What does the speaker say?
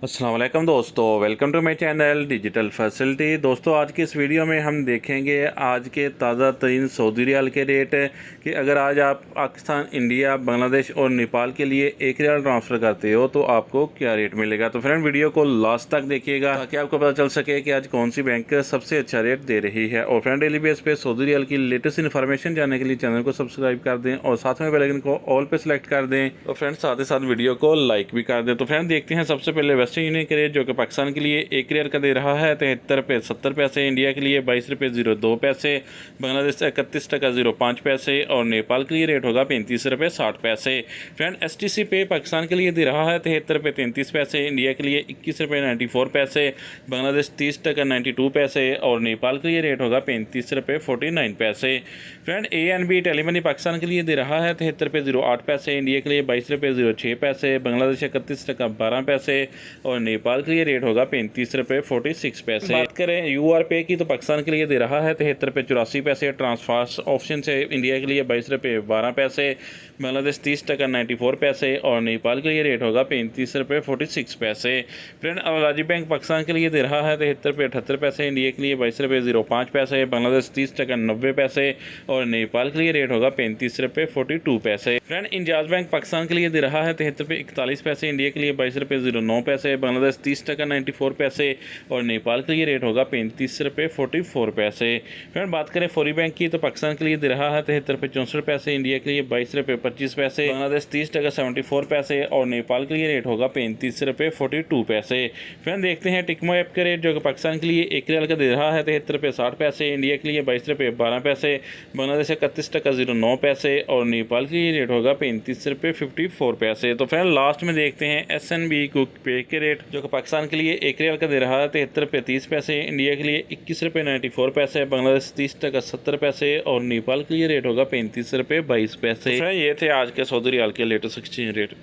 अस्सलाम वालेकुम दोस्तों, welcome to my channel digital facility. दोस्तों आज की इस वीडियो में हम देखेंगे आज के ताज़ा तरीन सऊदी रियाल के रेट कि अगर आज आप पाकिस्तान, इंडिया, बांग्लादेश और नेपाल के लिए एक रियाल ट्रांसफ़र करते हो तो आपको क्या रेट मिलेगा। तो फ्रेंड वीडियो को लास्ट तक देखिएगा ताकि आपको पता चल सके कि आज कौन सी बैंक सबसे अच्छा रेट दे रही है। और फ्रेंड डेली बेस पे सऊदी रियाल की लेटेस्ट इन्फॉर्मेशन जानने के लिए चैनल को सब्सक्राइब कर दें और साथ में बेल आइकन को ऑल पे सेलेक्ट कर दें। तो फ्रेंड साथ ही साथ वीडियो को लाइक भी कर दें। तो फ्रेंड देखते हैं सबसे पहले वेस्टर्न यूनियन के रेट जो कि पाकिस्तान के लिए एक रियाल का दे रहा है 73 रुपये 70 पैसे, इंडिया के लिए 22 रुपये 02 पैसे, बांग्लादेश 31 टका 05 पैसे और नेपाल के लिए रेट होगा 35 रुपये 60 पैसे। फ्रेंड STC पे पाकिस्तान के लिए दे रहा है 73 रुपये 33 पैसे, इंडिया के लिए 21 रुपये 94 पैसे, बांग्लादेश 30 टका 92 पैसे और नेपाल के लिए रेट होगा 35 रुपये 49 पैसे। फ्रेंड ANB टेलीमनी पाकिस्तान के लिए दे रहा है 73 रुपये 08 पैसे, इंडिया के लिए 22 रुपये 06 पैसे, बांग्लादेश 31 टका 12 पैसे और नेपाल के लिए रेट होगा 35 रुपये 46 पैसे। बात करें UR पे की तो पाकिस्तान के लिए दे रहा है 73 रुपये 84 पैसे, ट्रांसफर ऑप्शन से इंडिया के लिए 22 रुपये 12 पैसे, बांग्लादेश 30 टका 94 पैसे और नेपाल के लिए रेट होगा 35 रुपये 46 पैसे। फ्रेंड अलाजी बैंक पाकिस्तान के लिए दे रहा है 73 रुपये 78 पैसे, इंडिया के लिए 22 रुपये 05 पैसे, बांग्लादेश 30 टका 90 पैसे और नेपाल के लिए रेट होगा 35 रुपये 42 पैसे। फ्रेंड इंजाज बैंक पाकिस्तान के लिए दे रहा है 73 रुपये 41 पैसे, इंडिया के लिए 22 रुपये 09 पैसे, बांग्लादेश 30 टका 94 पैसे और नेपाल के लिए रेट होगा 35 रुपये 44 पैसे। फ्रेंड बात करें फौरी बैंक की तो पाकिस्तान के लिए दे रहा है 73 रुपये 64 पैसे, इंडिया के लिए 22 रुपये 25 पैसे, बांग्लादेश 30 टका 74 पैसे और नेपाल के लिए रेट होगा 35 रुपये 42 पैसे। फ्रेंड देखते हैं टिकमो ऐप का रेट जो कि पाकिस्तान के लिए एक रियाल का दे रहा है 73 रुपये 60 पैसे, इंडिया के लिए 22 रुपये 12 पैसे, बांग्लादेश 31 टका 09 पैसे और नेपाल के लिए रेट होगा 35 रुपये 54 पैसे। तो फ्रेंड लास्ट में देखते हैं SNB कुक पे के रेट जो कि पाकिस्तान के लिए एक रियाल का दे रहा है 73 रुपये 30 पैसे, इंडिया के लिए 21 रुपये 94 पैसे, बांग्लादेश 30 टका 70 पैसे और नेपाल के लिए रेट होगा 35 रुपये 22 पैसे। ये थे आज के सऊदी रियाल के लेटेस्ट एक्सचेंज रेट।